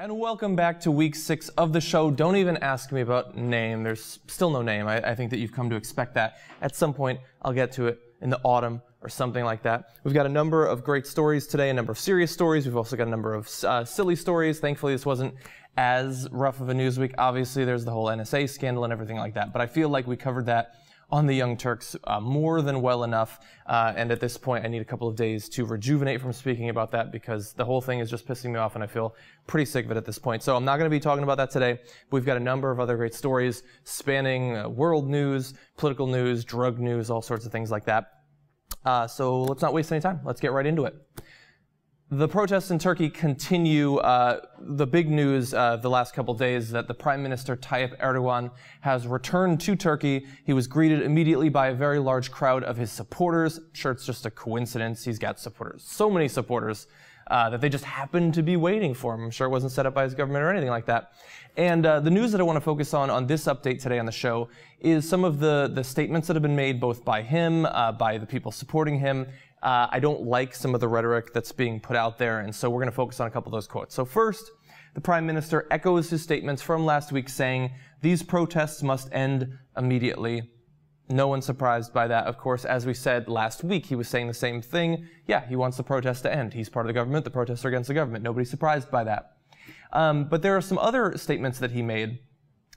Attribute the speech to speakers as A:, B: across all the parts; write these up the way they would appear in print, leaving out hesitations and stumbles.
A: And welcome back to week 6 of the show. Don't even ask me about name. There's still no name. I think that you've come to expect that. At some point, I'll get to it in the autumn or something like that. We've got a number of great stories today, a number of serious stories. We've also got a number of silly stories. Thankfully, this wasn't as rough of a news week. Obviously, there's the whole NSA scandal and everything like that. But I feel like we covered that on the Young Turks more than well enough, and at this point I need a couple of days to rejuvenate from speaking about that because the whole thing is just pissing me off and I feel pretty sick of it at this point. So I'm not going to be talking about that today, but we've got a number of other great stories spanning world news, political news, drug news, all sorts of things like that. So let's not waste any time. Let's get right into it. The protests in Turkey continue. The big news the last couple of days is that the Prime Minister Tayyip Erdogan has returned to Turkey. He was greeted immediately by a very large crowd of his supporters. I'm sure it's just a coincidence. He's got supporters, so many supporters, that they just happened to be waiting for him. I'm sure it wasn't set up by his government or anything like that. And the news that I want to focus on this update today on the show is some of the statements that have been made both by him, by the people supporting him. I don't like some of the rhetoric that's being put out there, and so we're going to focus on a couple of those quotes. So first, the Prime Minister echoes his statements from last week saying, these protests must end immediately. No one's surprised by that. Of course, as we said last week, he was saying the same thing. Yeah, he wants the protests to end. He's part of the government. The protests are against the government. Nobody's surprised by that. But there are some other statements that he made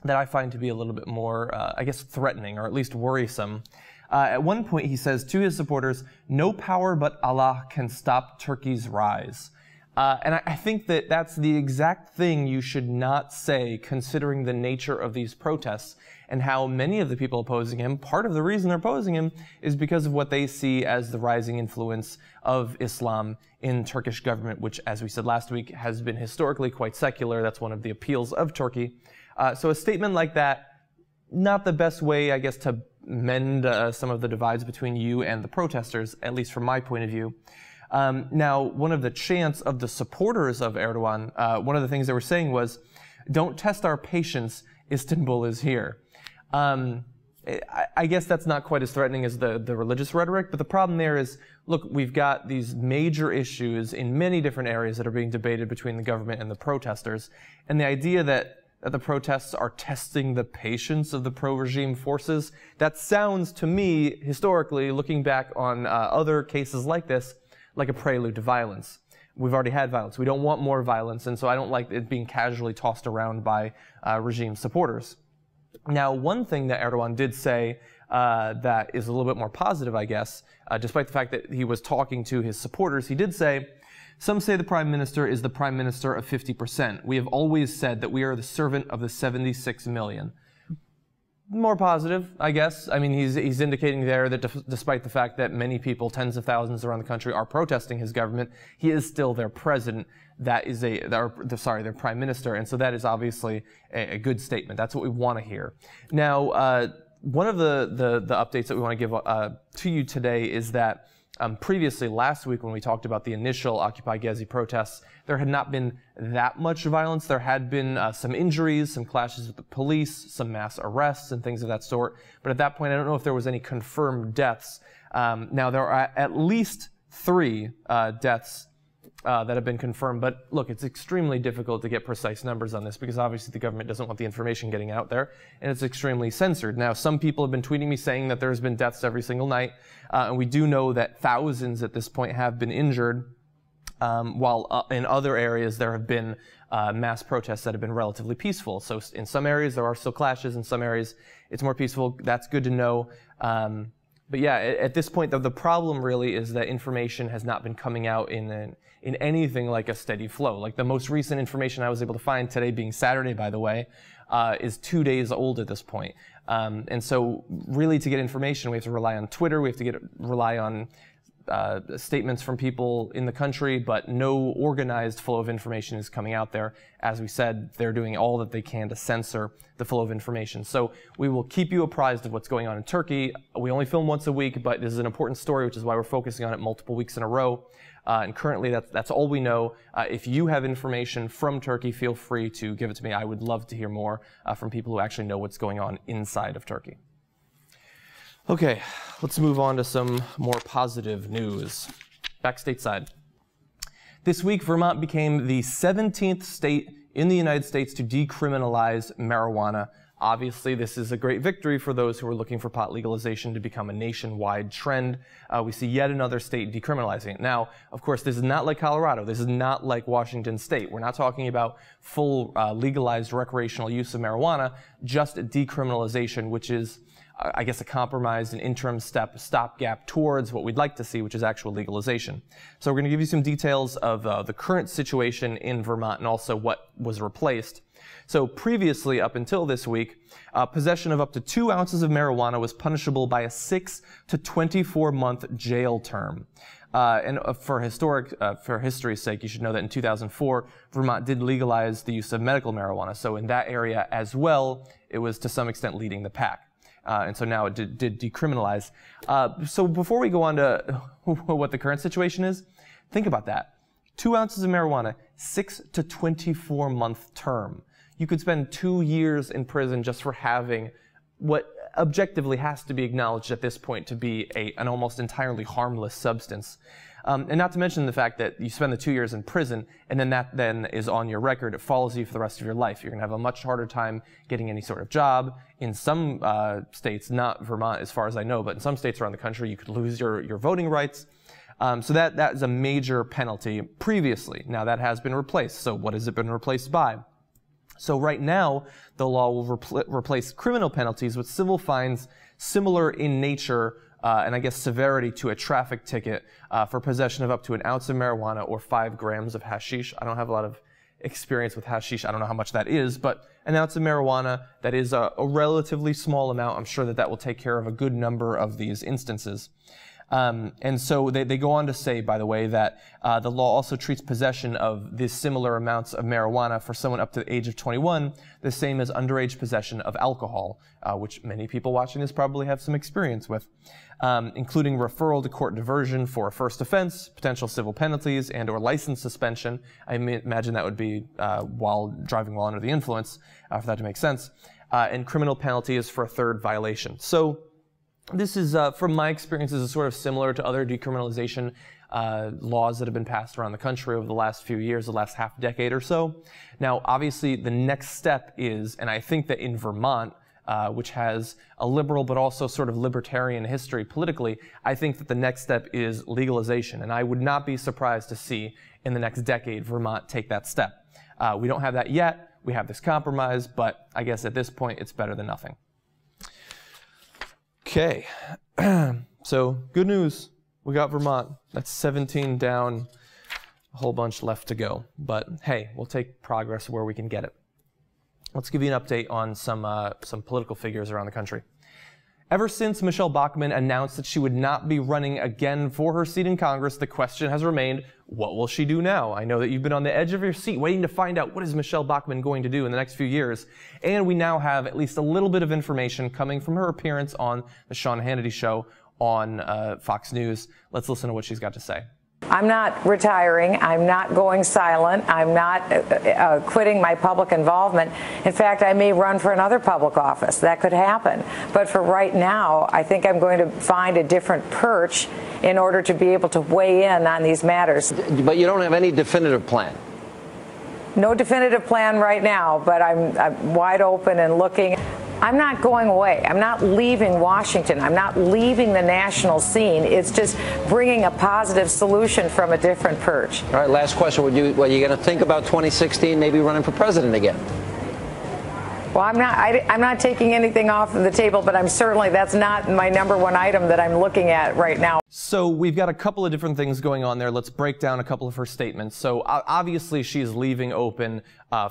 A: that I find to be a little bit more, I guess, threatening, or at least worrisome. At one point, he says to his supporters, no power but Allah can stop Turkey's rise. And I think that that's the exact thing you should not say, considering the nature of these protests and how many of the people opposing him, part of the reason they're opposing him is because of what they see as the rising influence of Islam in Turkish government, which, as we said last week, has been historically quite secular. That's one of the appeals of Turkey. So a statement like that, not the best way, I guess, to mend some of the divides between you and the protesters, at least from my point of view. Now, one of the chants of the supporters of Erdogan, one of the things they were saying was, don't test our patience, Istanbul is here. I guess that's not quite as threatening as the religious rhetoric, but the problem there is, look, we've got these major issues in many different areas that are being debated between the government and the protesters, and the idea that the protests are testing the patience of the pro-regime forces, that sounds to me, historically, looking back on other cases like this, like a prelude to violence. We've already had violence. We don't want more violence, and so I don't like it being casually tossed around by regime supporters. Now, one thing that Erdogan did say that is a little bit more positive, I guess, despite the fact that he was talking to his supporters, he did say, some say the Prime Minister is the Prime Minister of 50%. We have always said that we are the servant of the 76 million. More positive, I guess. I mean, he's indicating there that despite the fact that many people, tens of thousands around the country, are protesting his government, he is still their president. That is their Prime Minister, and so that is obviously a good statement. That's what we want to hear. Now, one of the updates that we want to give to you today is that previously, last week, when we talked about the initial Occupy Gezi protests, there had not been that much violence. There had been some injuries, some clashes with the police, some mass arrests, and things of that sort. But at that point, I don't know if there was any confirmed deaths. Now, there are at least 3 deaths that have been confirmed. But look, it's extremely difficult to get precise numbers on this because obviously the government doesn't want the information getting out there, and it's extremely censored. Now, some people have been tweeting me saying that there's been deaths every single night, and we do know that thousands at this point have been injured, while in other areas there have been mass protests that have been relatively peaceful. So in some areas there are still clashes, in some areas it's more peaceful. That's good to know. But yeah, at this point, the problem really is that information has not been coming out in anything like a steady flow. Like the most recent information I was able to find, today being Saturday, by the way, is 2 days old at this point. And so really to get information, we have to rely on Twitter, we have to rely on statements from people in the country, but no organized flow of information is coming out there. As we said, they're doing all that they can to censor the flow of information. So we will keep you apprised of what's going on in Turkey. We only film once a week, but this is an important story, which is why we're focusing on it multiple weeks in a row. And currently, that's all we know. If you have information from Turkey, feel free to give it to me. I would love to hear more from people who actually know what's going on inside of Turkey. Okay, let's move on to some more positive news. Back stateside. This week, Vermont became the 17th state in the United States to decriminalize marijuana. Obviously, this is a great victory for those who are looking for pot legalization to become a nationwide trend. We see yet another state decriminalizing it. Now, of course, this is not like Colorado. This is not like Washington State. We're not talking about full legalized recreational use of marijuana, just decriminalization, which is, I guess, a compromise, an interim step, a stopgap towards what we'd like to see, which is actual legalization. So we're going to give you some details of the current situation in Vermont and also what was replaced. So previously, up until this week, possession of up to 2 ounces of marijuana was punishable by a 6 to 24-month jail term. And for history's sake, you should know that in 2004, Vermont did legalize the use of medical marijuana. So in that area as well, it was to some extent leading the pack. And so now it did decriminalize. So before we go on to what the current situation is, think about that. 2 ounces of marijuana, 6 to 24-month term. You could spend 2 years in prison just for having what objectively has to be acknowledged at this point to be an almost entirely harmless substance. And not to mention the fact that you spend the 2 years in prison, and then that then is on your record. It follows you for the rest of your life. You're going to have a much harder time getting any sort of job. In some states, not Vermont as far as I know, but in some states around the country, you could lose your voting rights. So that is a major penalty previously. Now that has been replaced. So what has it been replaced by? So right now, the law will replace criminal penalties with civil fines similar in nature and I guess severity to a traffic ticket for possession of up to 1 ounce of marijuana or 5 grams of hashish. I don't have a lot of experience with hashish. I don't know how much that is, but 1 ounce of marijuana, that is a relatively small amount. I'm sure that will take care of a good number of these instances. And so they go on to say, by the way, that the law also treats possession of these similar amounts of marijuana for someone up to the age of 21 the same as underage possession of alcohol, which many people watching this probably have some experience with, including referral to court diversion for a first offense, potential civil penalties, and or license suspension. I imagine that would be while driving while under the influence, for that to make sense, and criminal penalties for a third violation. So this is, from my experiences, is sort of similar to other decriminalization laws that have been passed around the country over the last few years, the last half decade or so. Now, obviously, the next step is, and I think that in Vermont, which has a liberal but also sort of libertarian history politically, I think that the next step is legalization. And I would not be surprised to see in the next decade Vermont take that step. We don't have that yet. We have this compromise, but I guess at this point it's better than nothing. Okay, so good news. We got Vermont. That's 17 down, a whole bunch left to go. But hey, we'll take progress where we can get it. Let's give you an update on some political figures around the country. Ever since Michele Bachmann announced that she would not be running again for her seat in Congress, the question has remained, what will she do now? I know that you've been on the edge of your seat waiting to find out what is Michele Bachmann going to do in the next few years. And we now have at least a little bit of information coming from her appearance on the Sean Hannity show on Fox News. Let's listen to what she's got to say.
B: I'm not retiring. I'm not going silent. I'm not quitting my public involvement. In fact, I may run for another public office. That could happen. But for right now, I think I'm going to find a different perch in order to be able to weigh in on these matters.
C: But you don't have any definitive plan?
B: No definitive plan right now, but I'm wide open and looking. I'm not going away. I'm not leaving Washington. I'm not leaving the national scene. It's just bringing a positive solution from a different perch.
C: All right, last question. Are you going to think about 2016, maybe running for president again?
B: Well, I'm not taking anything off of the table, but that's not my #1 item that I'm looking at right now.
A: So we've got a couple of different things going on there. Let's break down a couple of her statements. So obviously she's leaving open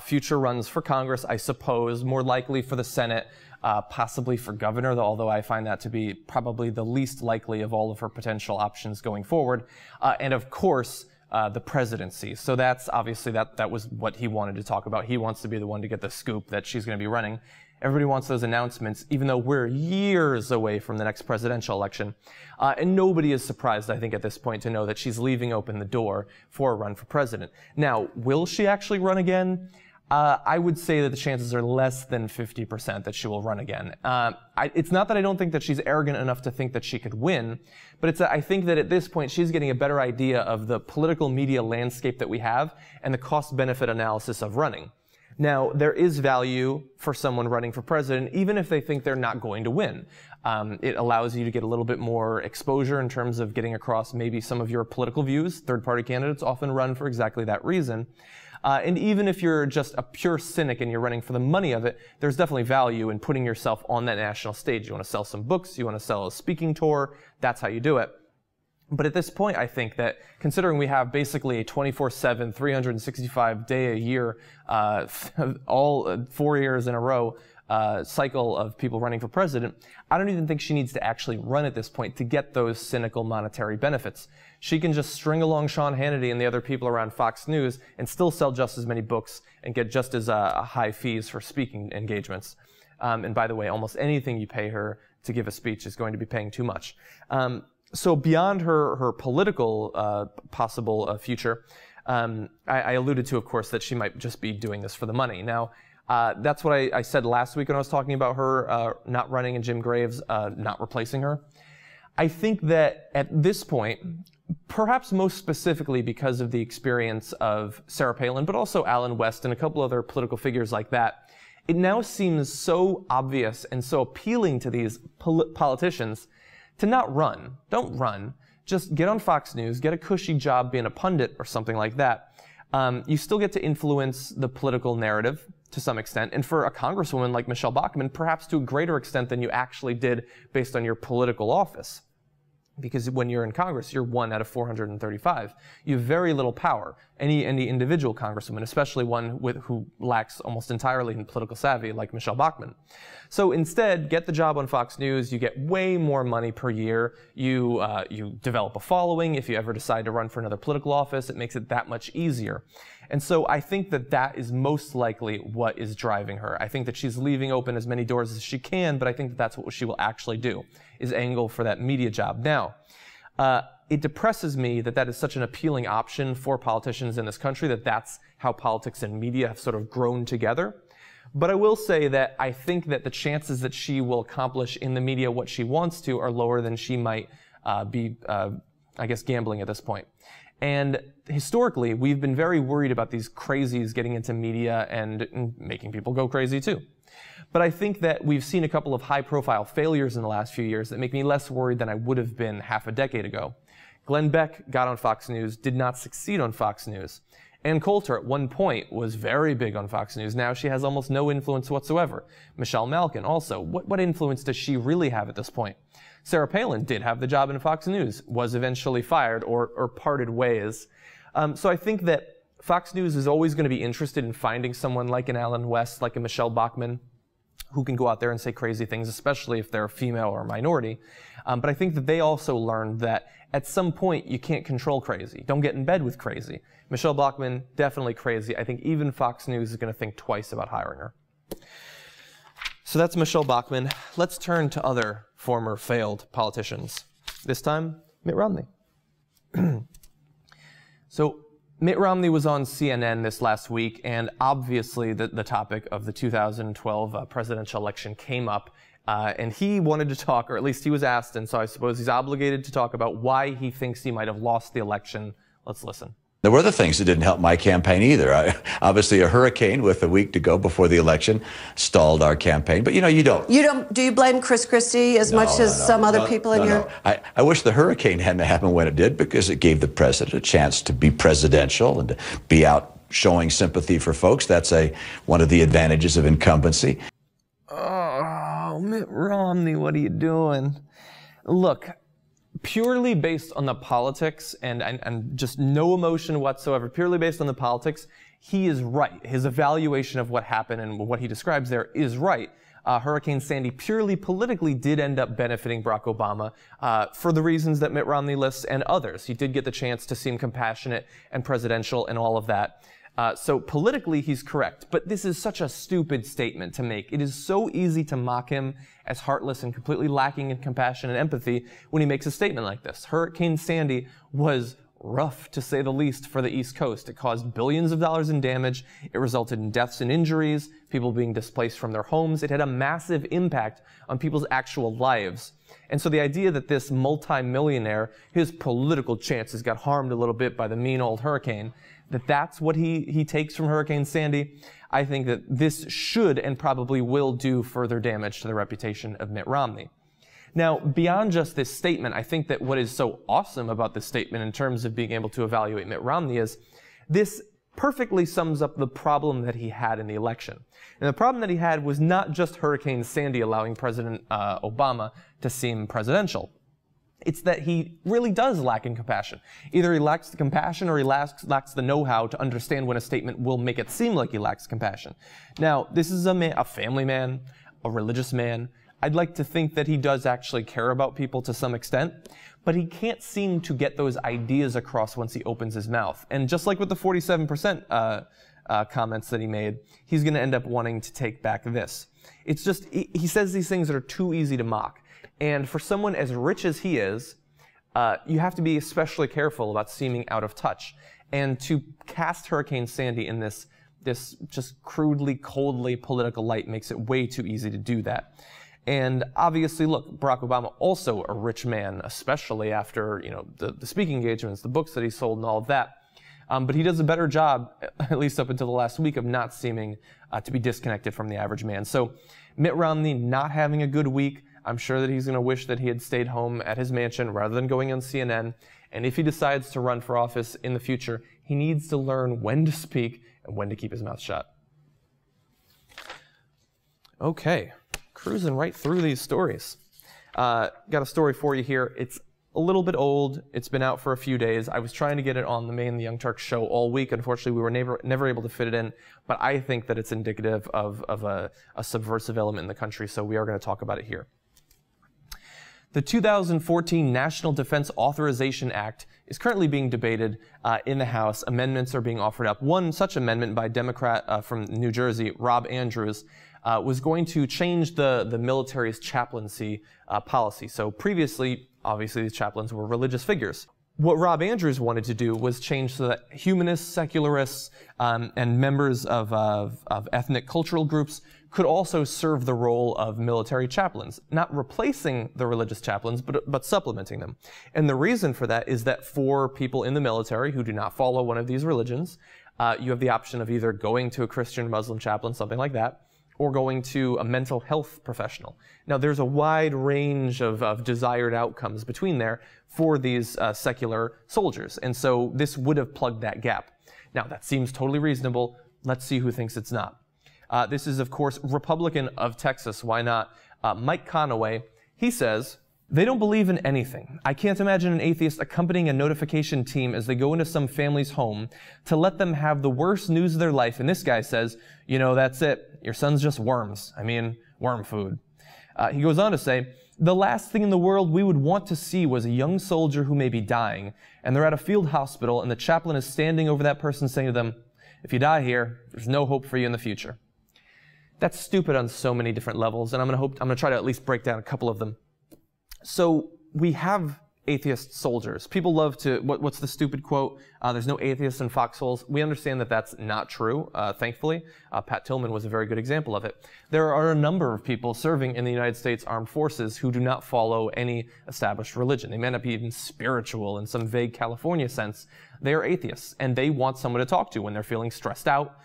A: future runs for Congress, I suppose, more likely for the Senate, possibly for governor, although I find that to be probably the least likely of all of her potential options going forward. And of course, the presidency. So that's obviously that was what he wanted to talk about. He wants to be the one to get the scoop that she's going to be running. Everybody wants those announcements, even though we're years away from the next presidential election. And nobody is surprised, I think, at this point to know that she's leaving open the door for a run for president. Now, will she actually run again? I would say that the chances are less than 50% that she will run again. It's not that I don't think that she's arrogant enough to think that she could win, but it's that I think that at this point she's getting a better idea of the political media landscape that we have and the cost-benefit analysis of running. Now, there is value for someone running for president, even if they think they're not going to win. It allows you to get a little bit more exposure in terms of getting across maybe some of your political views. Third-party candidates often run for exactly that reason. And even if you're just a pure cynic and you're running for the money of it, there's definitely value in putting yourself on that national stage. You want to sell some books, you want to sell a speaking tour, that's how you do it. But at this point, I think that considering we have basically a 24/7, 365-day-a-year, all 4 years in a row cycle of people running for president, I don't even think she needs to actually run at this point to get those cynical monetary benefits. She can just string along Sean Hannity and the other people around Fox News and still sell just as many books and get just as high fees for speaking engagements. And by the way, almost anything you pay her to give a speech is going to be paying too much. So beyond her political possible future, I alluded to, of course, that she might just be doing this for the money. Now, that's what I said last week when I was talking about her not running and Jim Graves not replacing her. I think that at this point, perhaps most specifically because of the experience of Sarah Palin, but also Alan West and a couple other political figures like that, it now seems so obvious and so appealing to these politicians to not run. Don't run. Just get on Fox News, get a cushy job being a pundit or something like that. You still get to influence the political narrative to some extent, and for a congresswoman like Michele Bachmann, perhaps to a greater extent than you actually did based on your political office. Because when you're in Congress, you're 1 out of 435. You have very little power. Any individual congresswoman, especially one who lacks almost entirely in political savvy, like Michele Bachmann. So instead, get the job on Fox News. You get way more money per year. You develop a following. If you ever decide to run for another political office, it makes it that much easier. And so I think that that is most likely what is driving her. I think that she's leaving open as many doors as she can, but I think that that's what she will actually do, is angle for that media job. Now, it depresses me that that is such an appealing option for politicians in this country, that that's how politics and media have sort of grown together. But I will say that I think that the chances that she will accomplish in the media what she wants to are lower than she might be, I guess, gambling at this point. And historically, we've been very worried about these crazies getting into media and making people go crazy too. But I think that we've seen a couple of high-profile failures in the last few years that make me less worried than I would have been half a decade ago. Glenn Beck got on Fox News, did not succeed on Fox News. Ann Coulter at one point was very big on Fox News. Now she has almost no influence whatsoever. Michelle Malkin also. What influence does she really have at this point? Sarah Palin did have the job in Fox News, was eventually fired or parted ways. So I think that Fox News is always going to be interested in finding someone like an Alan West, like a Michele Bachmann, who can go out there and say crazy things, especially if they're female or minority. But I think that they also learned that at some point you can't control crazy. Don't get in bed with crazy. Michele Bachmann, definitely crazy. I think even Fox News is going to think twice about hiring her. So that's Michele Bachmann. Let's turn to other former failed politicians. This time, Mitt Romney. So Mitt Romney was on CNN this last week, and obviously the topic of the 2012 presidential election came up, and he wanted to talk, or at least he was asked, and so I suppose he's obligated to talk about why he thinks he might have lost the election. Let's listen.
D: There were other things that didn't help my campaign either. Obviously, a hurricane with a week to go before the election stalled our campaign. But, you know, you don't.
E: Do you blame Chris Christie as much as some other people in your...
D: I wish the hurricane hadn't happened when it did, because it gave the president a chance to be presidential and to be out showing sympathy for folks. That's one of the advantages of incumbency.
A: Oh, Mitt Romney, what are you doing? Look, purely based on the politics and just no emotion whatsoever, purely based on the politics, he is right. His evaluation of what happened and what he describes there is right. Hurricane Sandy purely politically did end up benefiting Barack Obama for the reasons that Mitt Romney lists and others. He did get the chance to seem compassionate and presidential and all of that. So politically, he's correct. But this is such a stupid statement to make. It is so easy to mock him as heartless and completely lacking in compassion and empathy when he makes a statement like this. Hurricane Sandy was rough, to say the least, for the East Coast. It caused billions of dollars in damage. It resulted in deaths and injuries, people being displaced from their homes. It had a massive impact on people's actual lives. And so the idea that this multi-millionaire, his political chances got harmed a little bit by the mean old hurricane, that that's what he takes from Hurricane Sandy, I think that this should and probably will do further damage to the reputation of Mitt Romney. Now, beyond just this statement, I think that what is so awesome about this statement in terms of being able to evaluate Mitt Romney is this perfectly sums up the problem that he had in the election. And the problem that he had was not just Hurricane Sandy allowing President Obama to seem presidential. It's that he really does lack in compassion. Either he lacks the compassion or he lacks the know-how to understand when a statement will make it seem like he lacks compassion. Now, this is a family man, a religious man. I'd like to think that he does actually care about people to some extent, but he can't seem to get those ideas across once he opens his mouth. And just like with the 47% comments that he made, he's going to end up wanting to take back this. It's just, he says these things that are too easy to mock. And for someone as rich as he is, you have to be especially careful about seeming out of touch. And to cast Hurricane Sandy in this just crudely, coldly political light makes it way too easy to do that. And obviously, look, Barack Obama, also a rich man, especially after, you know, the speaking engagements, the books that he sold and all of that. But he does a better job, at least up until the last week, of not seeming to be disconnected from the average man. So Mitt Romney not having a good week, I'm sure that he's going to wish that he had stayed home at his mansion rather than going on CNN. And if he decides to run for office in the future, he needs to learn when to speak and when to keep his mouth shut. Okay, cruising right through these stories. Got a story for you here. It's a little bit old. It's been out for a few days. I was trying to get it on the main The Young Turks show all week. Unfortunately, we were never able to fit it in, but I think that it's indicative of a subversive element in the country, so we are going to talk about it here. The 2014 National Defense Authorization Act is currently being debated in the House. Amendments are being offered up. One such amendment by Democrat from New Jersey, Rob Andrews, was going to change the military's chaplaincy policy. So previously, obviously, these chaplains were religious figures. What Rob Andrews wanted to do was change so that humanists, secularists, and members of ethnic cultural groups could also serve the role of military chaplains, not replacing the religious chaplains, but supplementing them. And the reason for that is that for people in the military who do not follow one of these religions, you have the option of either going to a Christian or Muslim chaplain, something like that, or going to a mental health professional. Now, there's a wide range of desired outcomes between there for these secular soldiers, and so this would have plugged that gap. Now, that seems totally reasonable. Let's see who thinks it's not. This is, of course, Republican of Texas. Why not? Mike Conaway. He says, "They don't believe in anything. I can't imagine an atheist accompanying a notification team as they go into some family's home to let them have the worst news of their life." And this guy says, "You know, that's it. Your son's just worms. I mean, worm food." He goes on to say, "The last thing in the world we would want to see was a young soldier who may be dying, and they're at a field hospital, and the chaplain is standing over that person saying to them, 'If you die here, there's no hope for you in the future.'" That's stupid on so many different levels, and I'm going to try to at least break down a couple of them. So we have atheist soldiers. People love to, what's the stupid quote? There's no atheists in foxholes. We understand that that's not true, thankfully. Pat Tillman was a very good example of it. There are a number of people serving in the United States Armed Forces who do not follow any established religion. They may not be even spiritual in some vague California sense. They are atheists, and they want someone to talk to when they're feeling stressed out.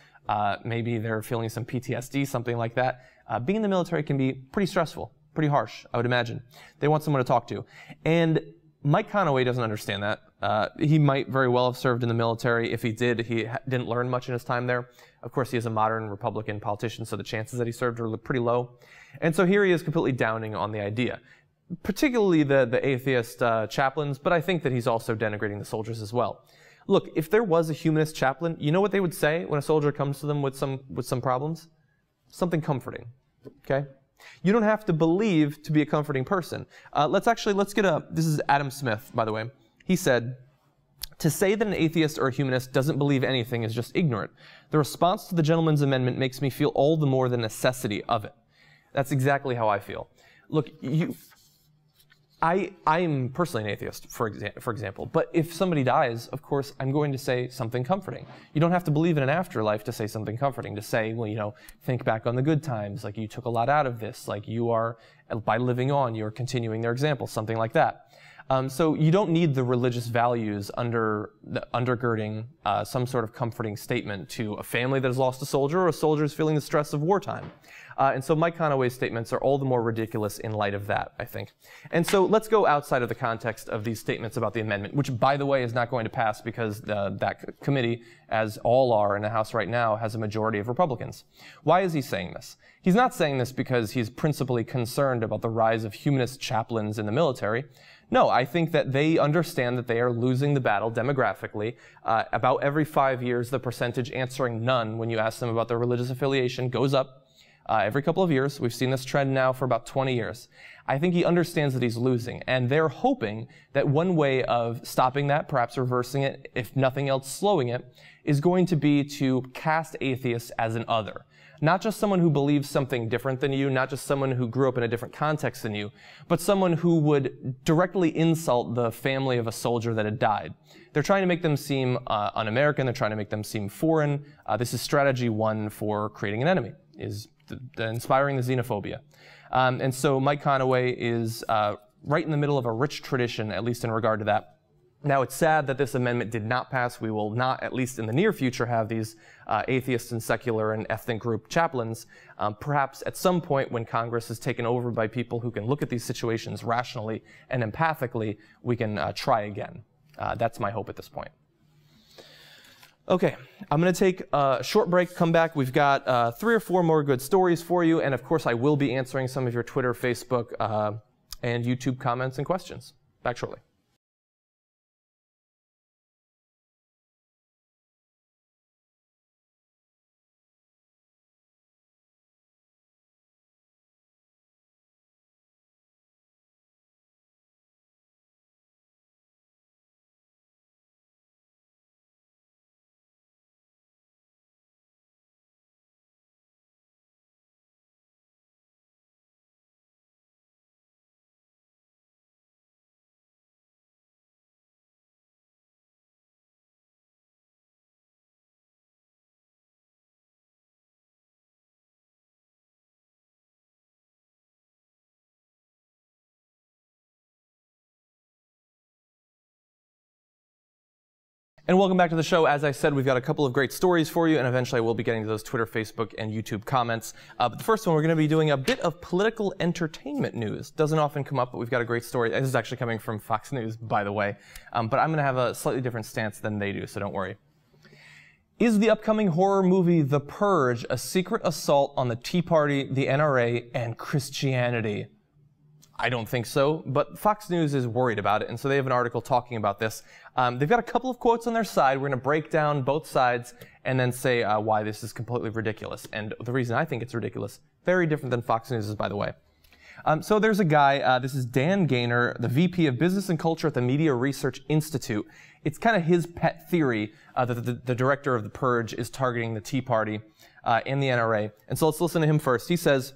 A: Maybe they're feeling some PTSD, something like that. Being in the military can be pretty stressful. Pretty harsh, I would imagine. They want someone to talk to. And Mike Conaway doesn't understand that. He might very well have served in the military. If he did, he didn't learn much in his time there. Of course, he is a modern Republican politician, so the chances that he served are pretty low. And so here he is completely downing on the idea, particularly the atheist chaplains, but I think that he's also denigrating the soldiers as well. Look, if there was a humanist chaplain, you know what they would say when a soldier comes to them with some problems? Something comforting, okay? You don't have to believe to be a comforting person. Let's get this is Adam Smith, by the way. He said, "To say that an atheist or a humanist doesn't believe anything is just ignorant. The response to the gentleman's amendment makes me feel all the more the necessity of it." That's exactly how I feel. Look, I'm personally an atheist, for example, but if somebody dies, of course, I'm going to say something comforting. You don't have to believe in an afterlife to say something comforting, to say, well, you know, think back on the good times, like you took a lot out of this, like you are, by living on, you're continuing their example, something like that. So you don't need the religious values undergirding some sort of comforting statement to a family that has lost a soldier or a soldier who's feeling the stress of wartime. And so Mike Conaway's statements are all the more ridiculous in light of that, I think. And so let's go outside of the context of these statements about the amendment, which, by the way, is not going to pass because that committee, as all are in the House right now, has a majority of Republicans. Why is he saying this? He's not saying this because he's principally concerned about the rise of humanist chaplains in the military. No, I think that they understand that they are losing the battle demographically. About every 5 years, the percentage answering none when you ask them about their religious affiliation goes up. Every couple of years. We've seen this trend now for about 20 years. I think he understands that he's losing, and they're hoping that one way of stopping that, perhaps reversing it, if nothing else slowing it, is going to be to cast atheists as an other. Not just someone who believes something different than you, not just someone who grew up in a different context than you, but someone who would directly insult the family of a soldier that had died. They're trying to make them seem un-American, they're trying to make them seem foreign. This is strategy one for creating an enemy, is inspiring the xenophobia. And so Mike Conaway is right in the middle of a rich tradition, at least in regard to that. Now, it's sad that this amendment did not pass. We will not, at least in the near future, have these atheist and secular and ethnic group chaplains. Perhaps at some point when Congress is taken over by people who can look at these situations rationally and empathically, we can try again. That's my hope at this point. Okay, I'm going to take a short break, come back. We've got 3 or 4 more good stories for you, and of course I will be answering some of your Twitter, Facebook, and YouTube comments and questions. Back shortly. And welcome back to the show. As I said, we've got a couple of great stories for you, and eventually I will be getting to those Twitter, Facebook, and YouTube comments. But the first one, we're going to be doing a bit of political entertainment news. Doesn't often come up, but we've got a great story. This is actually coming from Fox News, by the way. But I'm going to have a slightly different stance than they do, so don't worry. Is the upcoming horror movie The Purge a secret assault on the Tea Party, the NRA, and Christianity? I don't think so, but Fox News is worried about it, and so they have an article talking about this. They've got a couple of quotes on their side. We're going to break down both sides and then say why this is completely ridiculous. And the reason I think it's ridiculous, very different than Fox News is, by the way. So there's a guy, this is Dan Gaynor, the VP of Business and Culture at the Media Research Institute. It's kind of his pet theory that the director of The Purge is targeting the Tea Party and the NRA. And so let's listen to him first. He says,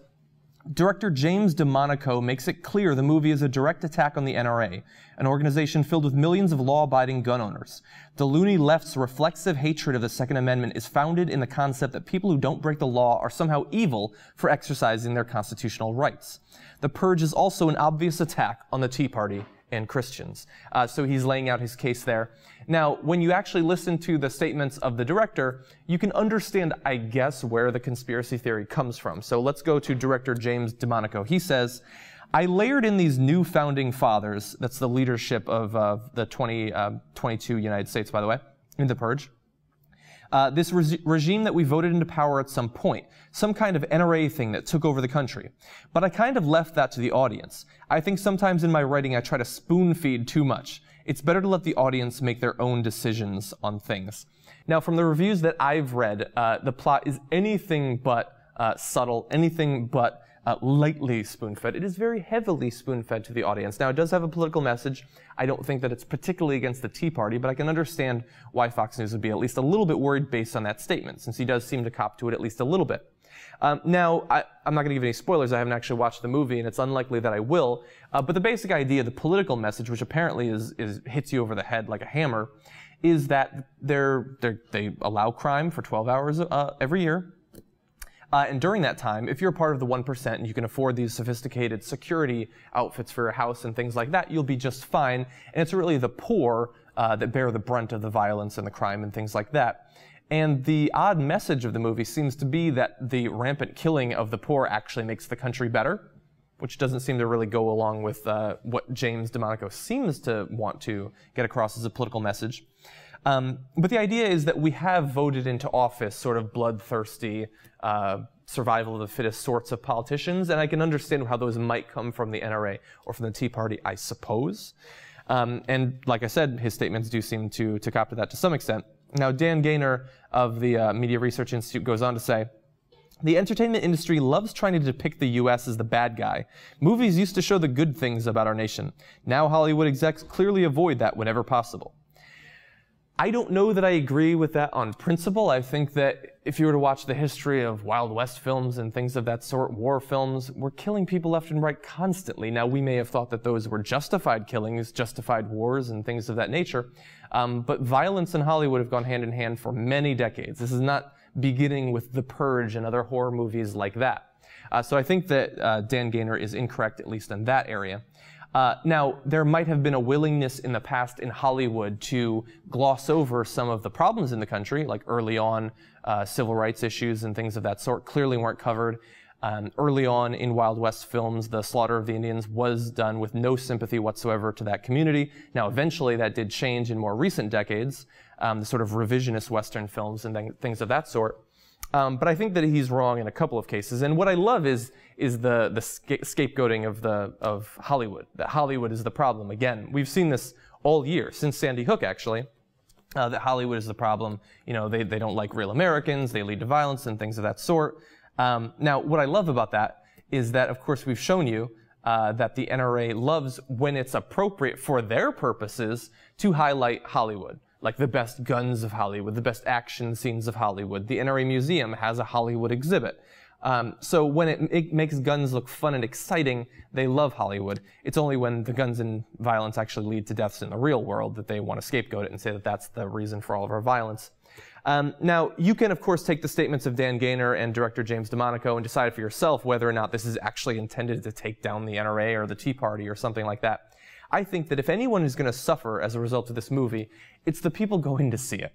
A: Director James DeMonaco makes it clear the movie is a direct attack on the NRA, an organization filled with millions of law-abiding gun owners. The loony left's reflexive hatred of the Second Amendment is founded in the concept that people who don't break the law are somehow evil for exercising their constitutional rights. The Purge is also an obvious attack on the Tea Party and Christians. So he's laying out his case there. Now, when you actually listen to the statements of the director, you can understand, I guess, where the conspiracy theory comes from. So let's go to Director James DeMonaco. He says, I layered in these new founding fathers, that's the leadership of the 2022 United States, by the way, in the Purge. This regime that we voted into power at some point, some kind of NRA thing that took over the country. But I kind of left that to the audience. I think sometimes in my writing I try to spoon feed too much. It's better to let the audience make their own decisions on things. Now, from the reviews that I've read, the plot is anything but subtle, anything but lightly spoon-fed. It is very heavily spoon-fed to the audience. Now, it does have a political message. I don't think that it's particularly against the Tea Party, but I can understand why Fox News would be at least a little bit worried based on that statement, since he does seem to cop to it at least a little bit. Now, I'm not going to give any spoilers. I haven't actually watched the movie, and it's unlikely that I will. But the basic idea, the political message, which apparently hits you over the head like a hammer, is that they allow crime for 12 hours every year. And during that time, if you're part of the 1% and you can afford these sophisticated security outfits for your house and things like that, you'll be just fine. And it's really the poor that bear the brunt of the violence and the crime and things like that. And the odd message of the movie seems to be that the rampant killing of the poor actually makes the country better, which doesn't seem to really go along with what James DeMonaco seems to want to get across as a political message. But the idea is that we have voted into office sort of bloodthirsty, survival of the fittest sorts of politicians, and I can understand how those might come from the NRA or from the Tea Party, I suppose. And like I said, his statements do seem to cop to that to some extent. Now, Dan Gaynor of the Media Research Institute goes on to say, "The entertainment industry loves trying to depict the U.S. as the bad guy. Movies used to show the good things about our nation. Now Hollywood execs clearly avoid that whenever possible." I don't know that I agree with that on principle. I think that if you were to watch the history of Wild West films and things of that sort, war films, we're killing people left and right constantly. Now, we may have thought that those were justified killings, justified wars, and things of that nature. But violence in Hollywood have gone hand in hand for many decades. This is not beginning with The Purge and other horror movies like that. So I think that Dan Gaynor is incorrect, at least in that area. Now, there might have been a willingness in the past in Hollywood to gloss over some of the problems in the country, like early on civil rights issues and things of that sort clearly weren't covered. Early on in Wild West films, the slaughter of the Indians was done with no sympathy whatsoever to that community. Now, eventually that did change in more recent decades, the sort of revisionist Western films and things of that sort. But I think that he's wrong in a couple of cases. And what I love is the scapegoating of Hollywood, that Hollywood is the problem. Again, we've seen this all year, since Sandy Hook, actually, that Hollywood is the problem. You know, they don't like real Americans, they lead to violence and things of that sort. Now, what I love about that is that, of course, we've shown you that the NRA loves, when it's appropriate for their purposes, to highlight Hollywood. Like the best guns of Hollywood, the best action scenes of Hollywood. The NRA Museum has a Hollywood exhibit. So when it makes guns look fun and exciting, they love Hollywood. It's only when the guns and violence actually lead to deaths in the real world that they want to scapegoat it and say that that's the reason for all of our violence. Now, you can, of course, take the statements of Dan Gaynor and director James DeMonaco and decide for yourself whether or not this is actually intended to take down the NRA or the Tea Party or something like that. I think that if anyone is going to suffer as a result of this movie, it's the people going to see it,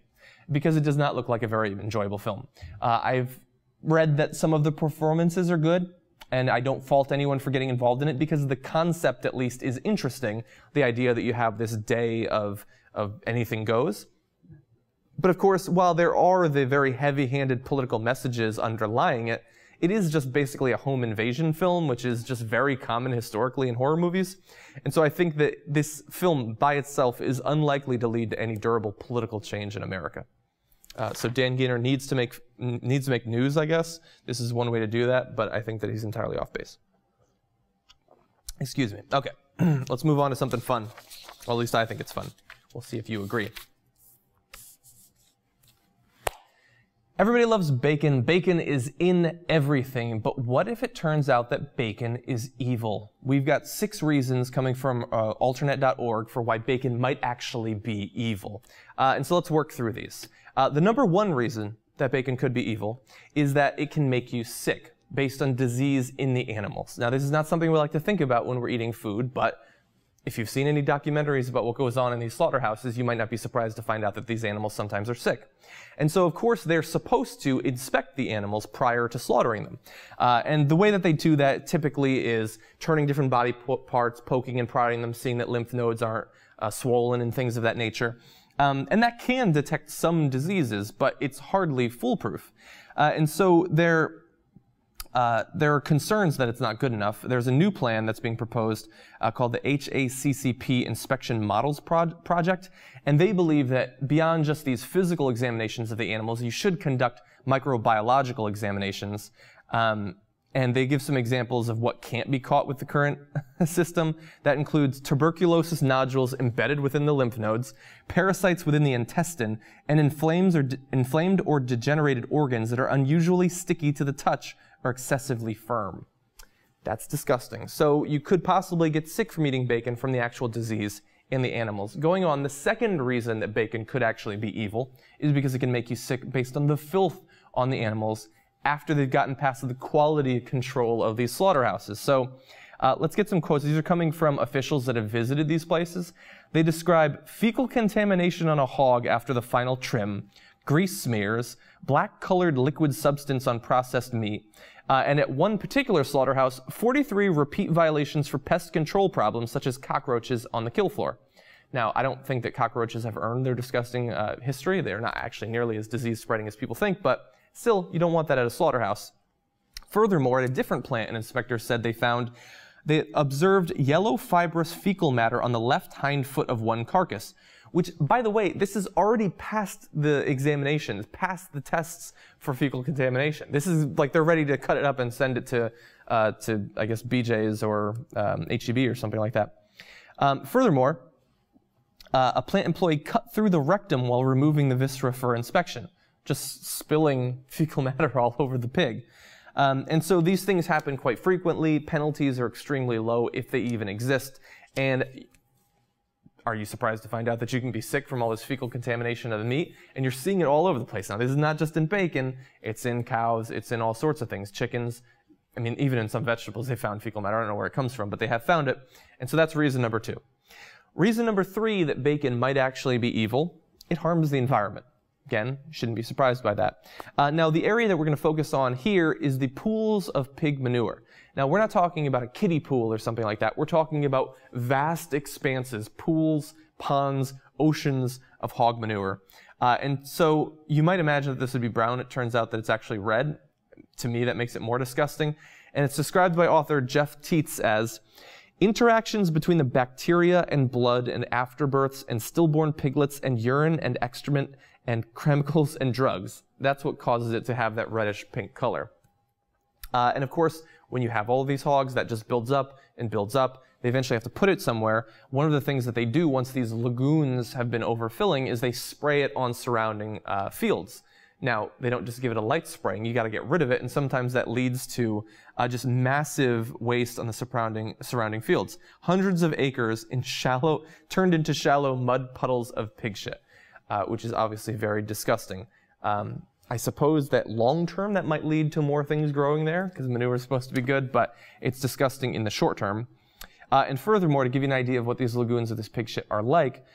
A: because it does not look like a very enjoyable film. I've read that some of the performances are good, and I don't fault anyone for getting involved in it, because the concept, at least, is interesting, the idea that you have this day of anything goes. But of course, while there are the very heavy-handed political messages underlying it, it is just basically a home invasion film, which is just very common historically in horror movies. And so I think that this film by itself is unlikely to lead to any durable political change in America. So Dan Gaynor needs to make news, I guess. This is one way to do that, but I think that he's entirely off base. Excuse me. Okay, let's move on to something fun. Well, at least I think it's fun. We'll see if you agree. Everybody loves bacon. Bacon is in everything, but what if it turns out that bacon is evil? We've got 6 reasons coming from alternate.org for why bacon might actually be evil. And so let's work through these. The number 1 reason that bacon could be evil is that it can make you sick based on disease in the animals. Now, this is not something we like to think about when we're eating food, but if you've seen any documentaries about what goes on in these slaughterhouses, you might not be surprised to find out that these animals sometimes are sick. And so, of course, they're supposed to inspect the animals prior to slaughtering them. And the way that they do that typically is turning different body parts, poking and prodding them, seeing that lymph nodes aren't swollen and things of that nature. And that can detect some diseases, but it's hardly foolproof. And so there are concerns that it's not good enough. There's a new plan that's being proposed called the HACCP Inspection Models Project, and they believe that beyond just these physical examinations of the animals, you should conduct microbiological examinations. And they give some examples of what can't be caught with the current system. That includes tuberculosis nodules embedded within the lymph nodes, parasites within the intestine, and inflamed or degenerated organs that are unusually sticky to the touch or excessively firm. That's disgusting. So you could possibly get sick from eating bacon from the actual disease in the animals. Going on, the second reason that bacon could actually be evil is because it can make you sick based on the filth on the animals after they've gotten past the quality control of these slaughterhouses. So let's get some quotes. These are coming from officials that have visited these places. They describe fecal contamination on a hog after the final trim, grease smears, black-colored liquid substance on processed meat, and at one particular slaughterhouse, 43 repeat violations for pest control problems such as cockroaches on the kill floor. Now, I don't think that cockroaches have earned their disgusting history. They're not actually nearly as disease-spreading as people think, but still, you don't want that at a slaughterhouse. Furthermore, at a different plant, an inspector said they observed yellow fibrous fecal matter on the left hind foot of one carcass, which, by the way, this is already past the examinations, past the tests for fecal contamination. This is like they're ready to cut it up and send it to I guess, BJ's or HEB or something like that. Furthermore, a plant employee cut through the rectum while removing the viscera for inspection, just spilling fecal matter all over the pig. And so these things happen quite frequently. Penalties are extremely low if they even exist. And are you surprised to find out that you can be sick from all this fecal contamination of the meat? And you're seeing it all over the place now. This is not just in bacon. It's in cows. It's in all sorts of things. Chickens. I mean, even in some vegetables, they found fecal matter. I don't know where it comes from, but they have found it. And so that's reason number 2. Reason number 3 that bacon might actually be evil, it harms the environment. Again, shouldn't be surprised by that. Now, the area that we're going to focus on here is the pools of pig manure. Now, we're not talking about a kiddie pool or something like that. We're talking about vast expanses, pools, ponds, oceans of hog manure. And so you might imagine that this would be brown. It turns out that it's actually red. To me, that makes it more disgusting. And it's described by author Jeff Tietz as interactions between the bacteria and blood and afterbirths and stillborn piglets and urine and excrement and chemicals and drugs. That's what causes it to have that reddish pink color. And of course, when you have all of these hogs, that just builds up and builds up. They eventually have to put it somewhere. One of the things that they do once these lagoons have been overfilling is they spray it on surrounding fields. Now, they don't just give it a light spraying. You got to get rid of it, and sometimes that leads to just massive waste on the surrounding fields. Hundreds of acres turned into shallow mud puddles of pig shit, which is obviously very disgusting. I suppose that long-term that might lead to more things growing there, because manure is supposed to be good, but it's disgusting in the short term. And furthermore, to give you an idea of what these lagoons of this pig shit are like,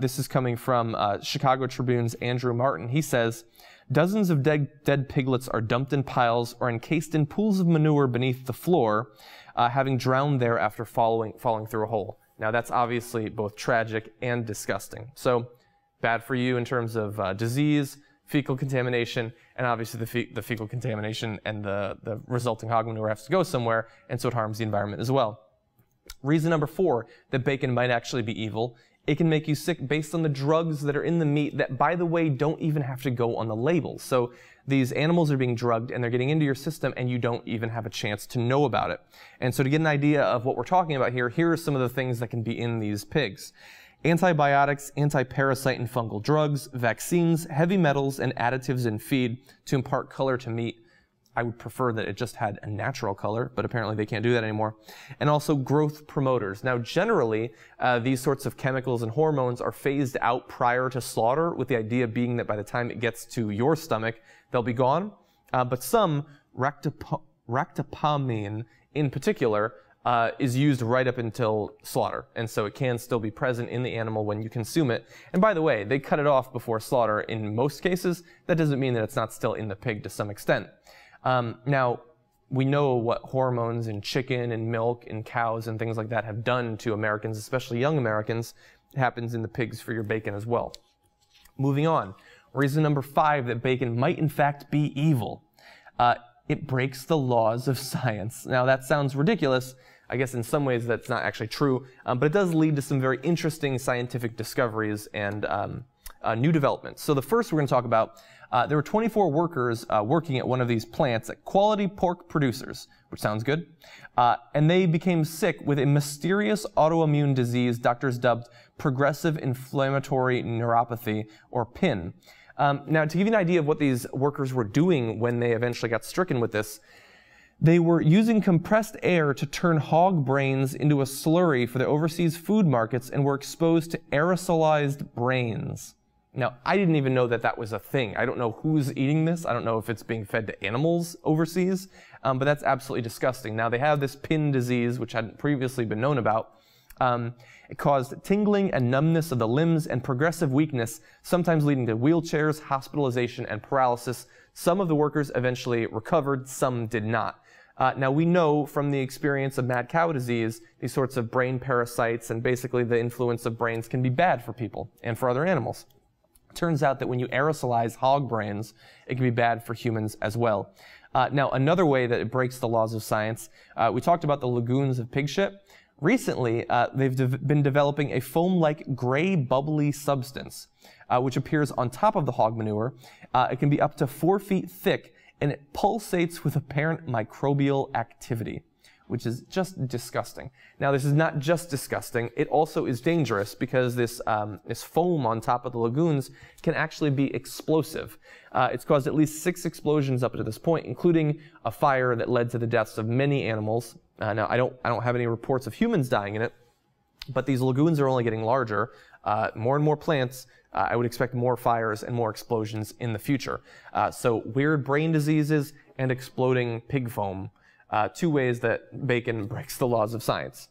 A: this is coming from Chicago Tribune's Andrew Martin. He says, dozens of dead piglets are dumped in piles or encased in pools of manure beneath the floor, having drowned there after falling through a hole. Now, that's obviously both tragic and disgusting. So, bad for you in terms of disease, fecal contamination, and obviously the fecal contamination and the resulting hog manure has to go somewhere, and so it harms the environment as well. Reason number 4 that bacon might actually be evil, it can make you sick based on the drugs that are in the meat that, by the way, don't even have to go on the label. So these animals are being drugged and they're getting into your system and you don't even have a chance to know about it. And so to get an idea of what we're talking about here, here are some of the things that can be in these pigs. Antibiotics, anti-parasite and fungal drugs, vaccines, heavy metals, and additives in feed to impart color to meat. I would prefer that it just had a natural color, but apparently they can't do that anymore. And also growth promoters. Now, generally, these sorts of chemicals and hormones are phased out prior to slaughter, with the idea being that by the time it gets to your stomach, they'll be gone. But some, ractopamine in particular, is used right up until slaughter. And so it can still be present in the animal when you consume it. And by the way, they cut it off before slaughter in most cases. That doesn't mean that it's not still in the pig to some extent. Now, we know what hormones in chicken and milk and cows and things like that have done to Americans, especially young Americans. It happens in the pigs for your bacon as well. Moving on. Reason number 5 that bacon might in fact be evil. It breaks the laws of science. Now, that sounds ridiculous. I guess in some ways that's not actually true, but it does lead to some very interesting scientific discoveries and new developments. So the first we're going to talk about, there were 24 workers working at one of these plants at Quality Pork Producers, which sounds good, and they became sick with a mysterious autoimmune disease doctors dubbed progressive inflammatory neuropathy, or PIN. Now, to give you an idea of what these workers were doing when they eventually got stricken with this, they were using compressed air to turn hog brains into a slurry for the overseas food markets and were exposed to aerosolized brains. Now, I didn't even know that that was a thing. I don't know who's eating this. I don't know if it's being fed to animals overseas, but that's absolutely disgusting. Now, they have this pin disease, which hadn't previously been known about. It caused tingling and numbness of the limbs and progressive weakness, sometimes leading to wheelchairs, hospitalization, and paralysis. Some of the workers eventually recovered, some did not. Now, we know from the experience of mad cow disease, these sorts of brain parasites and basically the influence of brains can be bad for people and for other animals. It turns out that when you aerosolize hog brains, it can be bad for humans as well. Now, another way that it breaks the laws of science, we talked about the lagoons of pig shit. Recently, they've been developing a foam-like gray bubbly substance, which appears on top of the hog manure. It can be up to 4 feet thick, and it pulsates with apparent microbial activity, which is just disgusting. Now, this is not just disgusting, it also is dangerous because this foam on top of the lagoons can actually be explosive. It's caused at least 6 explosions up to this point, including a fire that led to the deaths of many animals. Now, I don't have any reports of humans dying in it, but these lagoons are only getting larger. More and more plants, I would expect more fires and more explosions in the future. So weird brain diseases and exploding pig foam, 2 ways that bacon breaks the laws of science.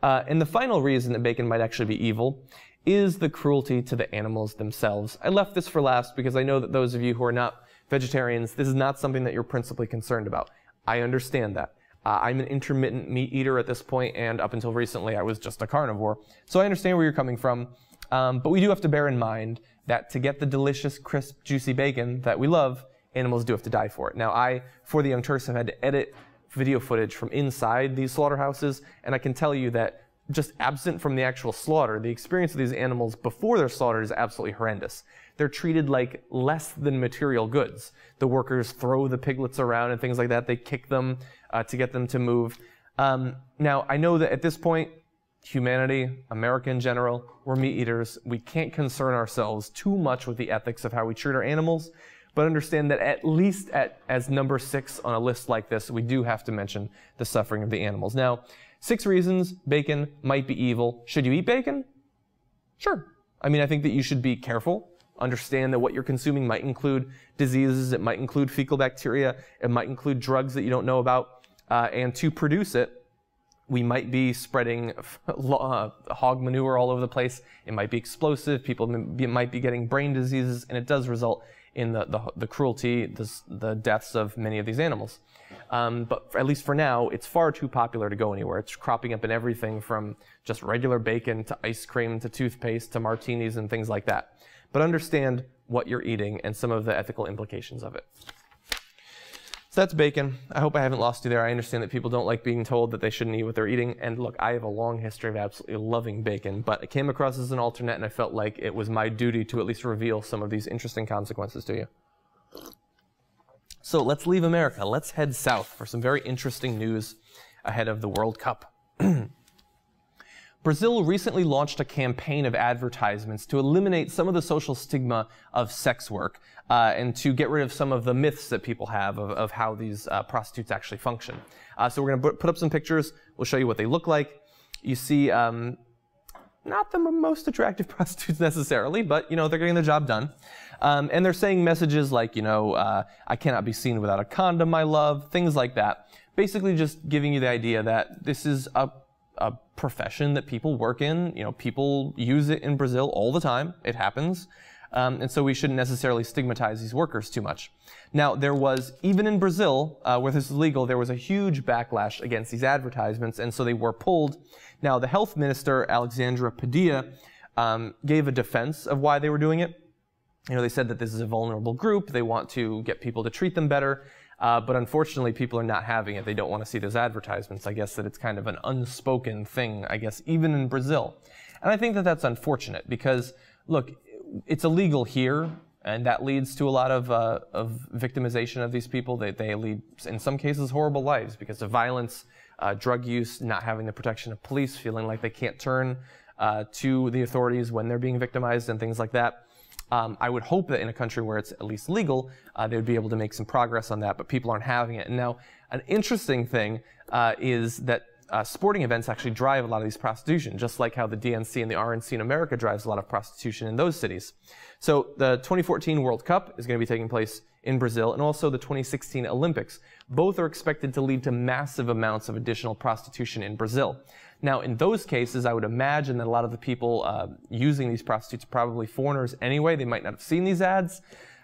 A: And the final reason that bacon might actually be evil is the cruelty to the animals themselves. I left this for last because I know that those of you who are not vegetarians, this is not something that you're principally concerned about. I understand that. I'm an intermittent meat eater at this point, and up until recently I was just a carnivore. So I understand where you're coming from, but we do have to bear in mind that to get the delicious, crisp, juicy bacon that we love, animals do have to die for it. Now, I, for the Young Turks, have had to edit video footage from inside these slaughterhouses, and I can tell you that just absent from the actual slaughter, the experience of these animals before they're slaughtered is absolutely horrendous. They're treated like less than material goods. The workers throw the piglets around and things like that. They kick them to get them to move. Now, I know that at this point, humanity, America in general, we're meat eaters. We can't concern ourselves too much with the ethics of how we treat our animals, but understand that at least as number 6 on a list like this, we do have to mention the suffering of the animals. Now, 6 reasons bacon might be evil. Should you eat bacon? Sure. I mean, I think that you should be careful. Understand that what you're consuming might include diseases, it might include fecal bacteria, it might include drugs that you don't know about, and to produce it, we might be spreading hog manure all over the place. It might be explosive, people might be getting brain diseases, and it does result in the cruelty, the deaths of many of these animals. But at least for now, it's far too popular to go anywhere. It's cropping up in everything from just regular bacon to ice cream to toothpaste to martinis and things like that. But understand what you're eating and some of the ethical implications of it. So that's bacon. I hope I haven't lost you there. I understand that people don't like being told that they shouldn't eat what they're eating. And look, I have a long history of absolutely loving bacon, but it came across as an alternate and I felt like it was my duty to at least reveal some of these interesting consequences to you. So let's leave America. Let's head south for some very interesting news ahead of the World Cup. Brazil recently launched a campaign of advertisements to eliminate some of the social stigma of sex work and to get rid of some of the myths that people have of how these prostitutes actually function. So we're going to put up some pictures. We'll show you what they look like. You see not the most attractive prostitutes necessarily, but, you know, they're getting their job done. And they're saying messages like, you know, I cannot be seen without a condom, my love, things like that. Basically just giving you the idea that this is a profession that people work in. You know, people use it in Brazil all the time. It happens. And so we shouldn't necessarily stigmatize these workers too much. Now, there was, even in Brazil, where this is legal, there was a huge backlash against these advertisements, and so they were pulled. Now, the health minister, Alexandra Padilla, gave a defense of why they were doing it. You know, they said that this is a vulnerable group. They want to get people to treat them better. But unfortunately, people are not having it. They don't want to see those advertisements. I guess that it's kind of an unspoken thing, I guess, even in Brazil. And I think that that's unfortunate because, look, it's illegal here, and that leads to a lot of victimization of these people. They lead, in some cases, horrible lives because of violence, drug use, not having the protection of police, feeling like they can't turn to the authorities when they're being victimized and things like that. I would hope that in a country where it's at least legal, they would be able to make some progress on that, but people aren't having it. And now, an interesting thing is that sporting events actually drive a lot of these prostitution, just like how the DNC and the RNC in America drives a lot of prostitution in those cities. So the 2014 World Cup is going to be taking place in Brazil, and also the 2016 Olympics. Both are expected to lead to massive amounts of additional prostitution in Brazil. Now, in those cases, I would imagine that a lot of the people using these prostitutes are probably foreigners anyway. They might not have seen these ads.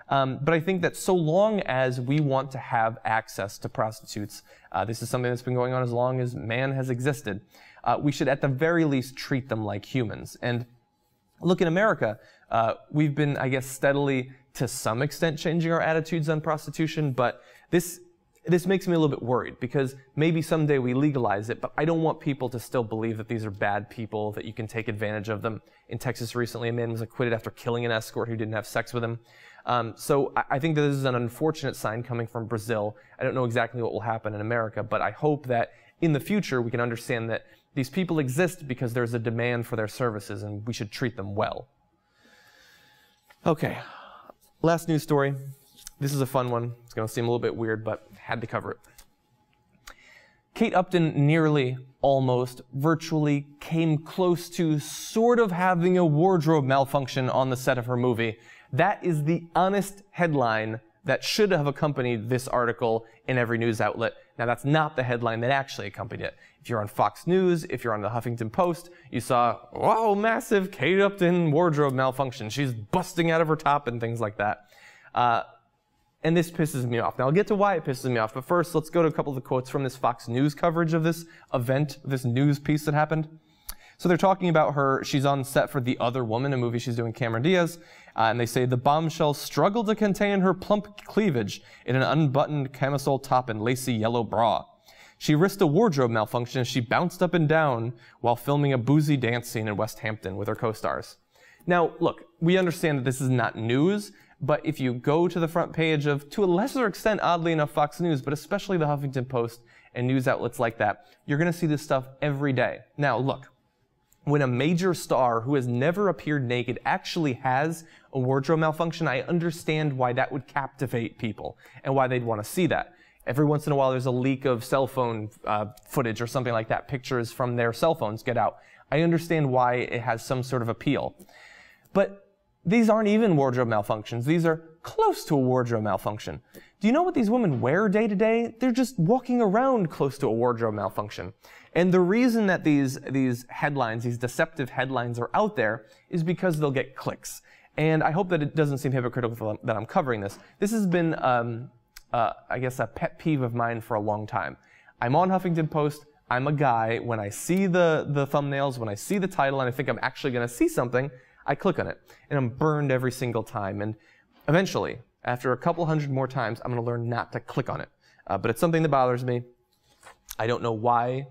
A: But I think that so long as we want to have access to prostitutes, this is something that's been going on as long as man has existed, we should at the very least treat them like humans. And look, in America, we've been, I guess, steadily, to some extent, changing our attitudes on prostitution, but this makes me a little bit worried, because maybe someday we legalize it, but I don't want people to still believe that these are bad people, that you can take advantage of them. In Texas recently, a man was acquitted after killing an escort who didn't have sex with him. So I think that this is an unfortunate sign coming from Brazil. I don't know exactly what will happen in America, but I hope that in the future we can understand that these people exist because there's a demand for their services, and we should treat them well. Okay, last news story. This is a fun one. It's going to seem a little bit weird, but had to cover it. Kate Upton nearly, almost, virtually came close to sort of having a wardrobe malfunction on the set of her movie. That is the honest headline that should have accompanied this article in every news outlet. Now, that's not the headline that actually accompanied it. If you're on Fox News, if you're on the Huffington Post, you saw, wow, massive Kate Upton wardrobe malfunction. She's busting out of her top and things like that. And this pisses me off. Now, I'll get to why it pisses me off, but first, let's go to a couple of the quotes from this Fox News coverage of this event, this news piece that happened. So they're talking about her. She's on set for The Other Woman, a movie she's doing, Cameron Diaz, and they say the bombshell struggled to contain her plump cleavage in an unbuttoned camisole top and lacy yellow bra. She risked a wardrobe malfunction as she bounced up and down while filming a boozy dance scene in West Hampton with her co-stars. Now, look, we understand that this is not news, but if you go to the front page of, to a lesser extent, oddly enough, Fox News, but especially the Huffington Post and news outlets like that, you're going to see this stuff every day. Now, look, when a major star who has never appeared naked actually has a wardrobe malfunction, I understand why that would captivate people and why they'd want to see that. Every once in a while, there's a leak of cell phone footage or something like that. Pictures from their cell phones get out. I understand why it has some sort of appeal. But these aren't even wardrobe malfunctions. These are close to a wardrobe malfunction. Do you know what these women wear day to day? They're just walking around close to a wardrobe malfunction. And the reason that these headlines, these deceptive headlines are out there is because they'll get clicks. And I hope that it doesn't seem hypocritical that I'm covering this. This has been, I guess, a pet peeve of mine for a long time. I'm on Huffington Post. I'm a guy. When I see the thumbnails, when I see the title, and I think I'm actually going to see something, I click on it. And I'm burned every single time. And eventually, after a couple hundred more times, I'm going to learn not to click on it. But it's something that bothers me. I don't know why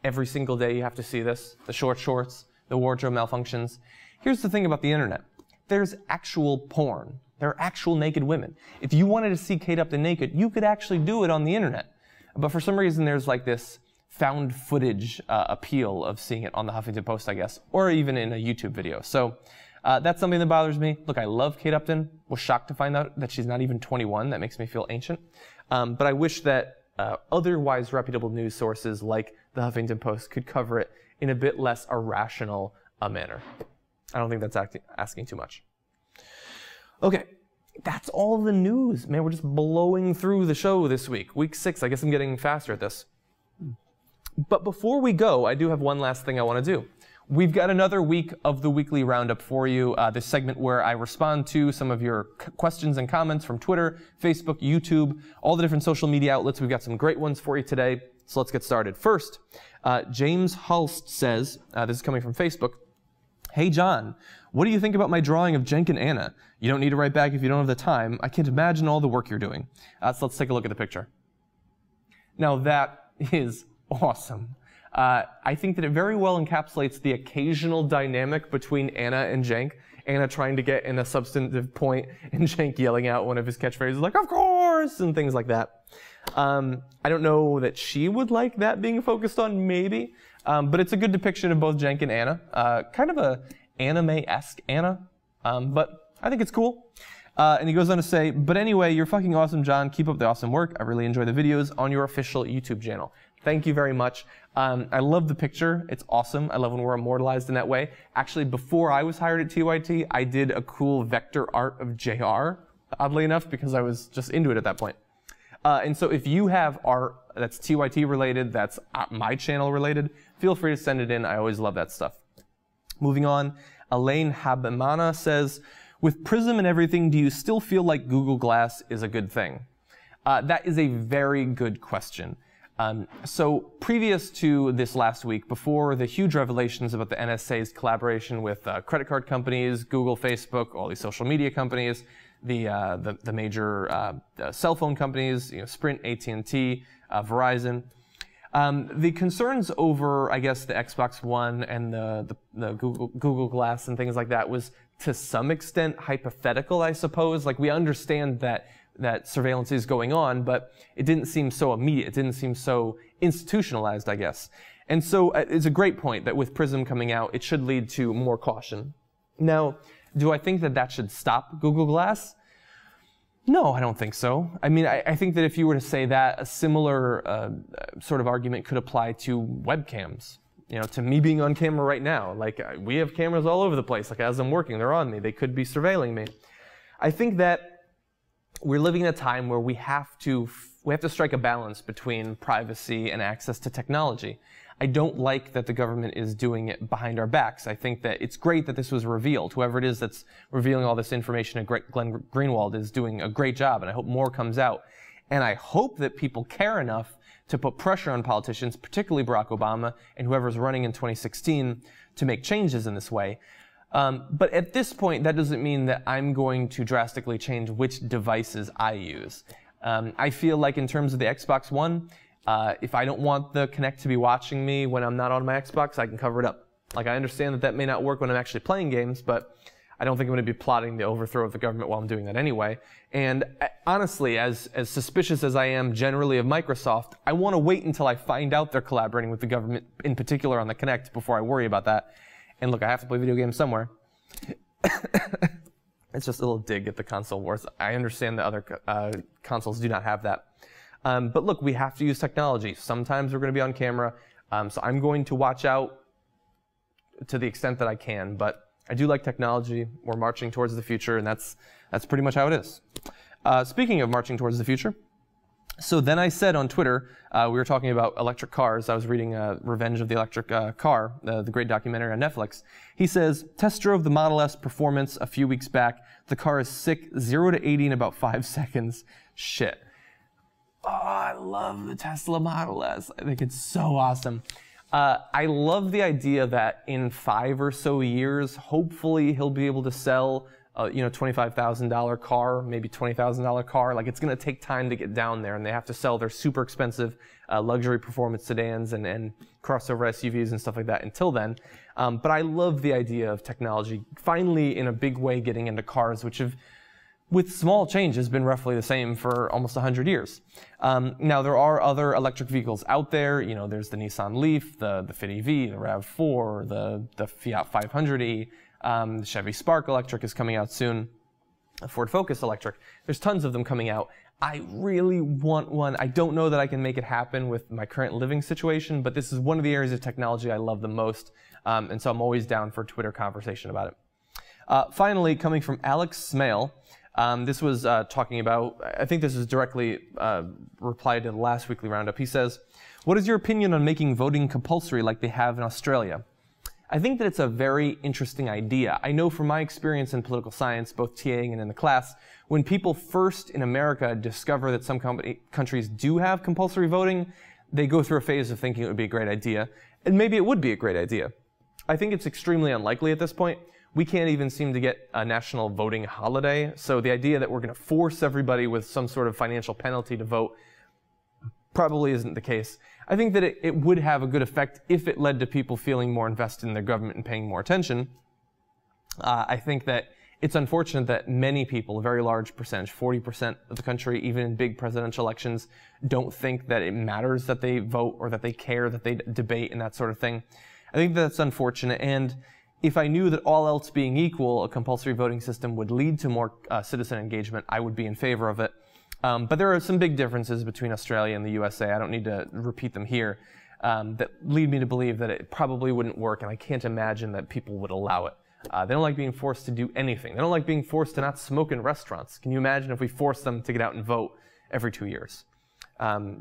A: every single day you have to see this. The short shorts, the wardrobe malfunctions. Here's the thing about the internet. There's actual porn. There are actual naked women. If you wanted to see Kate Upton naked, you could actually do it on the internet. But for some reason, there's like this found footage appeal of seeing it on the Huffington Post, I guess, or even in a YouTube video. So that's something that bothers me. Look, I love Kate Upton. Was shocked to find out that she's not even 21. That makes me feel ancient. But I wish that otherwise reputable news sources like the Huffington Post could cover it in a bit less irrational a manner. I don't think that's asking too much. Okay, that's all the news. Man, we're just blowing through the show this week. Week 6, I guess I'm getting faster at this. But before we go, I do have one last thing I want to do. We've got another week of the weekly roundup for you, this segment where I respond to some of your questions and comments from Twitter, Facebook, YouTube, all the different social media outlets. We've got some great ones for you today, so let's get started. First, James Hulst says, this is coming from Facebook, "Hey John, what do you think about my drawing of Cenk and Anna? You don't need to write back if you don't have the time. I can't imagine all the work you're doing." So let's take a look at the picture. Now that is awesome. I think that it very well encapsulates the occasional dynamic between Anna and Cenk. Anna trying to get in a substantive point and Cenk yelling out one of his catchphrases like, "Of course!" and things like that. I don't know that she would like that being focused on, maybe. But it's a good depiction of both Cenk and Anna. Kind of a anime-esque Anna. But I think it's cool. And he goes on to say, "But anyway, you're fucking awesome, John. Keep up the awesome work. I really enjoy the videos on your official YouTube channel." Thank you very much. I love the picture. It's awesome. I love when we're immortalized in that way. Actually, before I was hired at TYT, I did a cool vector art of JR, oddly enough, because I was just into it at that point. And so if you have art that's TYT related, that's my channel related, feel free to send it in. I always love that stuff. Moving on, Elaine Habimana says, with Prism and everything, do you still feel like Google Glass is a good thing? That is a very good question. So previous to this last week, before the huge revelations about the NSA's collaboration with credit card companies, Google, Facebook, all these social media companies, the major cell phone companies, Sprint, AT&T, Verizon, the concerns over, I guess, the Xbox One and the Google Glass and things like that was to some extent hypothetical, I suppose. Like, we understand that surveillance is going on, but it didn't seem so immediate. It didn't seem so institutionalized, I guess. And so it's a great point that with Prism coming out, it should lead to more caution. Now, do I think that that should stop Google Glass? No, I don't think so. I mean, I think that if you were to say that, a similar sort of argument could apply to webcams. To me being on camera right now. Like, we have cameras all over the place. Like, as I'm working, they're on me. They could be surveilling me. I think that we're living in a time where we have to strike a balance between privacy and access to technology. I don't like that the government is doing it behind our backs. I think that it's great that this was revealed. Whoever it is that's revealing all this information at Glenn Greenwald is doing a great job, and I hope more comes out. And I hope that people care enough to put pressure on politicians, particularly Barack Obama and whoever's running in 2016, to make changes in this way. But at this point, that doesn't mean that I'm going to drastically change which devices I use. I feel like in terms of the Xbox One, if I don't want the Kinect to be watching me when I'm not on my Xbox, I can cover it up. Like, I understand that that may not work when I'm actually playing games, but I don't think I'm going to be plotting the overthrow of the government while I'm doing that anyway. And honestly, as suspicious as I am generally of Microsoft, I want to wait until I find out they're collaborating with the government, in particular on the Kinect, before I worry about that. And look, I have to play video games somewhere. It's just a little dig at the console wars. I understand that other consoles do not have that. But look, we have to use technology. Sometimes we're going to be on camera, so I'm going to watch out to the extent that I can. But I do like technology. We're marching towards the future, and that's pretty much how it is. Speaking of marching towards the future, so then I said on Twitter, we were talking about electric cars. I was reading Revenge of the Electric Car, the great documentary on Netflix. He says, test drove the Model S Performance a few weeks back. The car is sick, 0 to 80 in about 5 seconds. Shit. Oh, I love the Tesla Model S. I think it's so awesome. I love the idea that in 5 or so years, hopefully he'll be able to sell $25,000 car, maybe $20,000 car. Like, it's going to take time to get down there, and they have to sell their super expensive luxury performance sedans and crossover SUVs and stuff like that until then. But I love the idea of technology finally in a big way getting into cars, which have, with small changes, been roughly the same for almost 100 years. Now, there are other electric vehicles out there. There's the Nissan Leaf, the Fit EV, the RAV4, the Fiat 500e. The Chevy Spark Electric is coming out soon. A Ford Focus Electric. There's tons of them coming out. I really want one. I don't know that I can make it happen with my current living situation, but this is one of the areas of technology I love the most, and so I'm always down for a Twitter conversation about it. Finally, coming from Alex Smale, this was talking about, I think this is directly replied to the last weekly roundup. He says, what is your opinion on making voting compulsory like they have in Australia? I think that it's a very interesting idea. I know from my experience in political science, both TAing and in the class, when people first in America discover that some countries do have compulsory voting, they go through a phase of thinking it would be a great idea, and maybe it would be a great idea. I think it's extremely unlikely at this point. We can't even seem to get a national voting holiday, so the idea that we're going to force everybody with some sort of financial penalty to vote probably isn't the case. I think that it would have a good effect if it led to people feeling more invested in their government and paying more attention. I think that it's unfortunate that many people, a very large percentage, 40% of the country, even in big presidential elections, don't think that it matters that they vote or that they care, that they debate and that sort of thing. I think that's unfortunate, and if I knew that all else being equal, a compulsory voting system would lead to more citizen engagement, I would be in favor of it. But there are some big differences between Australia and the USA. I don't need to repeat them here. That lead me to believe that it probably wouldn't work, and I can't imagine that people would allow it. They don't like being forced to do anything. They don't like being forced to not smoke in restaurants. Can you imagine if we forced them to get out and vote every 2 years?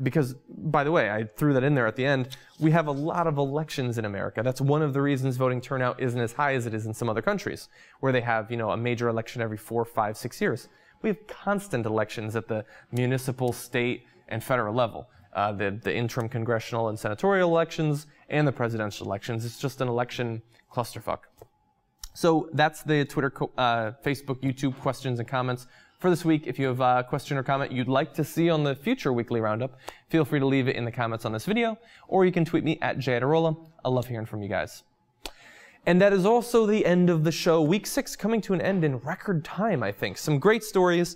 A: Because, by the way, I threw that in there at the end, we have a lot of elections in America. That's one of the reasons voting turnout isn't as high as it is in some other countries, where they have, a major election every 4, 5, 6 years. We have constant elections at the municipal, state, and federal level. The interim congressional and senatorial elections and the presidential elections. It's just an election clusterfuck. So that's the Twitter, Facebook, YouTube questions and comments for this week. If you have a question or comment you'd like to see on the future weekly roundup, feel free to leave it in the comments on this video, or you can tweet me at Iadarola. I love hearing from you guys. And that is also the end of the show. Week 6 coming to an end in record time, I think. Some great stories.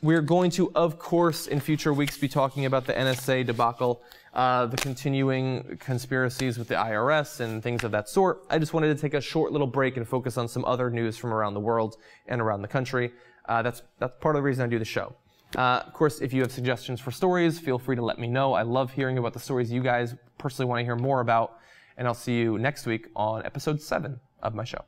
A: We're going to, of course, in future weeks be talking about the NSA debacle, the continuing conspiracies with the IRS and things of that sort. I just wanted to take a short little break and focus on some other news from around the world and around the country. That's part of the reason I do the show. Of course, if you have suggestions for stories, feel free to let me know. I love hearing about the stories you guys personally want to hear more about. And I'll see you next week on episode 7 of my show.